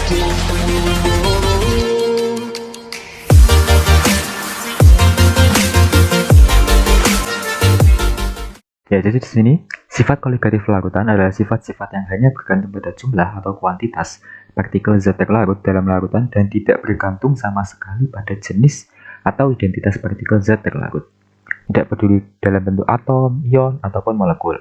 Ya, jadi di sini sifat koligatif larutan adalah sifat-sifat yang hanya bergantung pada jumlah atau kuantitas partikel zat terlarut dalam larutan dan tidak bergantung sama sekali pada jenis atau identitas partikel zat terlarut. Tidak peduli dalam bentuk atom, ion, ataupun molekul.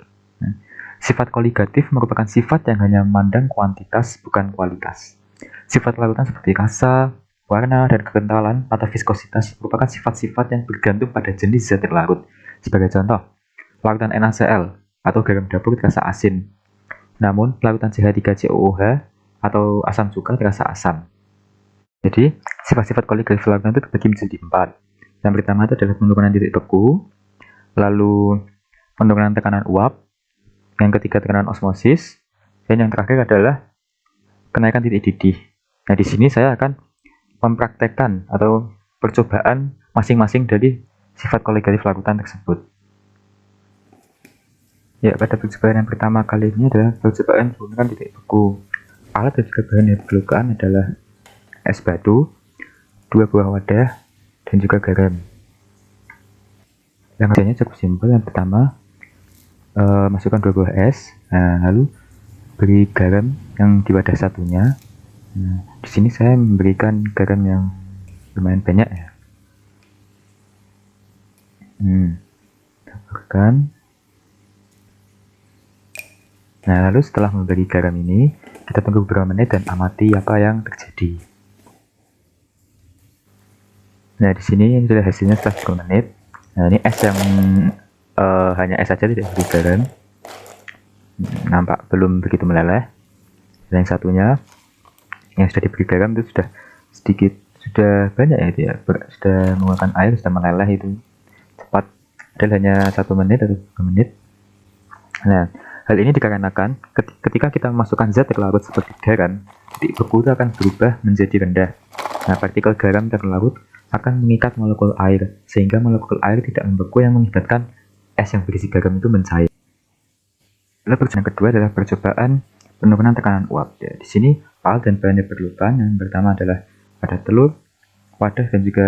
Sifat koligatif merupakan sifat yang hanya memandang kuantitas, bukan kualitas. Sifat larutan seperti rasa, warna, dan kekentalan atau viskositas merupakan sifat-sifat yang bergantung pada jenis zat terlarut. Sebagai contoh, larutan NaCl atau garam dapur terasa asin, namun larutan CH3COOH atau asam cuka terasa asam. Jadi, sifat-sifat koligatif larutan itu terbagi menjadi 4. Yang pertama itu adalah penurunan titik beku, lalu penurunan tekanan uap, yang ketiga tekanan osmosis, dan yang terakhir adalah kenaikan titik didih. Nah, di sini saya akan mempraktekkan atau percobaan masing-masing dari sifat koligatif larutan tersebut. Ya, pada percobaan yang pertama kali ini adalah percobaan penurunan titik beku. Alat dan juga bahan yang diperlukan adalah es batu, 2 buah wadah, dan juga garam. Yang kerjanya cukup simpel. Yang pertama, masukkan 2 buah es, lalu beri garam yang di wadah satunya. Di sini saya memberikan garam yang lumayan banyak ya. Taburkan. Nah, lalu setelah memberi garam ini, kita tunggu beberapa menit dan amati apa yang terjadi. Nah, di sini sudah hasilnya setelah 10 menit. Nah, ini es yang hanya es saja, tidak beri garam. Nampak belum begitu meleleh. Dan yang satunya, yang sudah diberi garam itu sudah sedikit, sudah banyak ya itu ya, sudah mengeluarkan air, sudah meleleh itu cepat. Padahal hanya 1 menit atau 2 menit. Nah, hal ini dikarenakan ketika kita memasukkan zat terlarut seperti garam, titik beku itu akan berubah menjadi rendah. Nah, partikel garam terlarut akan mengikat molekul air, sehingga molekul air tidak membeku yang mengakibatkan es yang berisi garam itu mencair. Lalu percobaan yang kedua adalah percobaan penurunan tekanan uap. Ya, di sini alat dan bahan yang diperlukan. Yang pertama adalah ada telur, wadah, dan juga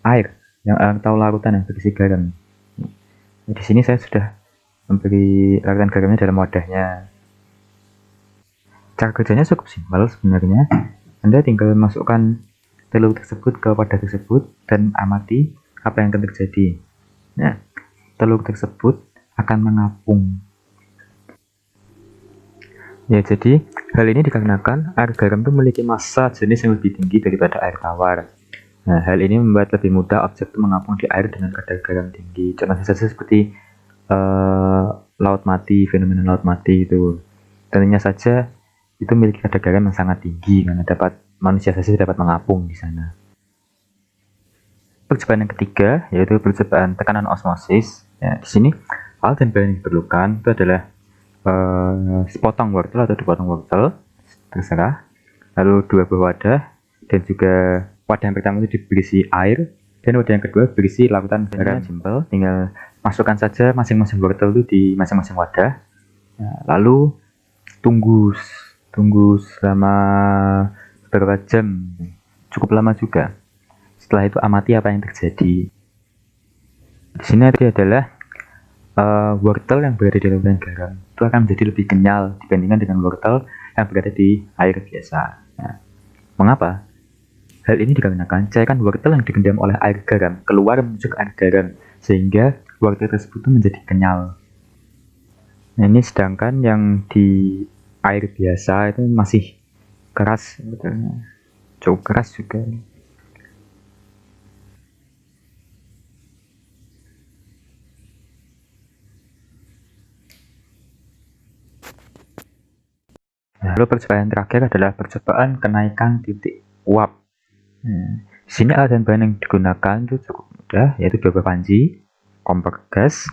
air yang atau larutan yang berisi garam. Di sini saya sudah memberi larutan garamnya dalam wadahnya. Cara kerjanya cukup simpel sebenarnya. Anda tinggal masukkan telur tersebut ke wadah tersebut dan amati apa yang akan terjadi. Nah, telur tersebut akan mengapung. Ya, jadi hal ini dikarenakan air garam itu memiliki massa jenis yang lebih tinggi daripada air tawar. Nah, hal ini membuat lebih mudah objek itu mengapung di air dengan kadar garam tinggi. Contohnya saja seperti laut mati, fenomena laut mati itu. Tentunya saja itu memiliki kadar garam yang sangat tinggi karena manusia saja dapat mengapung di sana. Percobaan yang ketiga yaitu percobaan tekanan osmosis. Ya, di sini alat dan bahan yang diperlukan itu adalah sepotong wortel atau dipotong wortel, terserah. Lalu 2 buah wadah dan juga wadah yang pertama itu berisi air dan wadah yang kedua berisi larutan garam. Simpel, tinggal masukkan saja masing-masing wortel itu di masing-masing wadah. Nah, lalu tunggu selama beberapa jam, cukup lama juga. Setelah itu amati apa yang terjadi. Di sini adalah wortel yang berada di larutan garam itu akan menjadi lebih kenyal dibandingkan dengan wortel yang berada di air biasa. Nah, mengapa? Hal ini dikarenakan cairan wortel yang direndam oleh air garam keluar menuju ke air garam, sehingga wortel tersebut menjadi kenyal. Nah, ini sedangkan yang di air biasa itu masih keras, cukup keras juga. Lalu percobaan terakhir adalah percobaan kenaikan titik uap. Di sini alat dan bahan yang digunakan itu cukup mudah, yaitu 2 buah panci, kompor gas,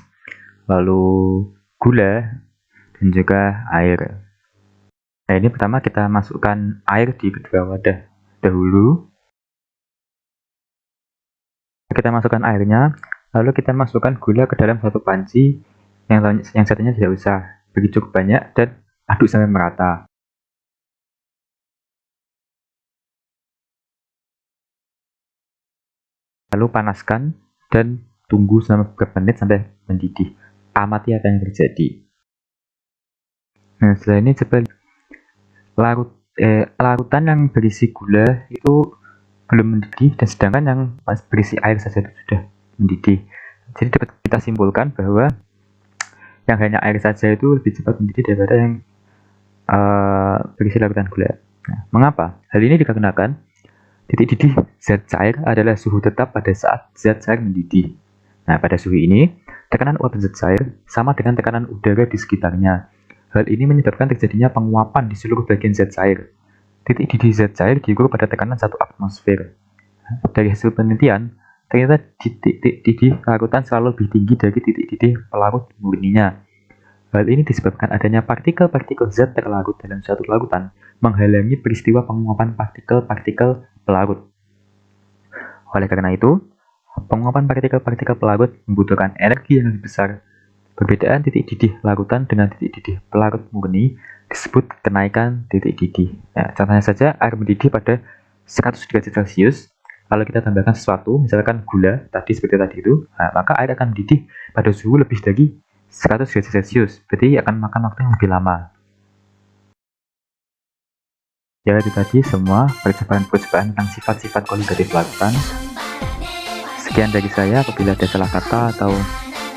lalu gula, dan juga air. Nah, ini pertama kita masukkan air di kedua wadah dahulu. Kita masukkan airnya, lalu kita masukkan gula ke dalam satu panci, yang satunya tidak usah, beri cukup banyak dan aduk sampai merata. Lalu panaskan dan tunggu selama beberapa menit sampai mendidih. Amati apa yang terjadi. Nah, setelah ini coba larutan yang berisi gula itu belum mendidih, dan sedangkan yang berisi air saja itu sudah mendidih. Jadi dapat kita simpulkan bahwa yang hanya air saja itu lebih cepat mendidih daripada yang berisi larutan gula. Nah, mengapa? Hal ini dikarenakan titik didih zat cair adalah suhu tetap pada saat zat cair mendidih. Nah, pada suhu ini, tekanan uap zat cair sama dengan tekanan udara di sekitarnya. Hal ini menyebabkan terjadinya penguapan di seluruh bagian zat cair. Titik didih zat cair diukur pada tekanan 1 atmosfer. Dari hasil penelitian, ternyata titik didih larutan selalu lebih tinggi dari titik didih pelarut murninya. Hal ini disebabkan adanya partikel-partikel zat terlarut dalam suatu larutan menghalangi peristiwa penguapan partikel-partikel pelarut. Oleh karena itu, penguapan partikel-partikel pelarut membutuhkan energi yang lebih besar. Perbedaan titik didih larutan dengan titik didih pelarut murni disebut kenaikan titik didih. Nah, contohnya saja air mendidih pada 100 derajat Celcius, lalu kita tambahkan sesuatu, misalkan gula, tadi seperti tadi itu, maka air akan mendidih pada suhu lebih dari 100 derajat Celcius, berarti akan makan waktu yang lebih lama. Ya, itu tadi semua percobaan-percobaan tentang sifat-sifat koligatif larutan. Sekian dari saya. Apabila ada salah kata atau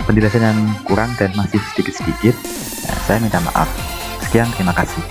penjelasan yang kurang dan masih sedikit-sedikit, saya minta maaf. Sekian, terima kasih.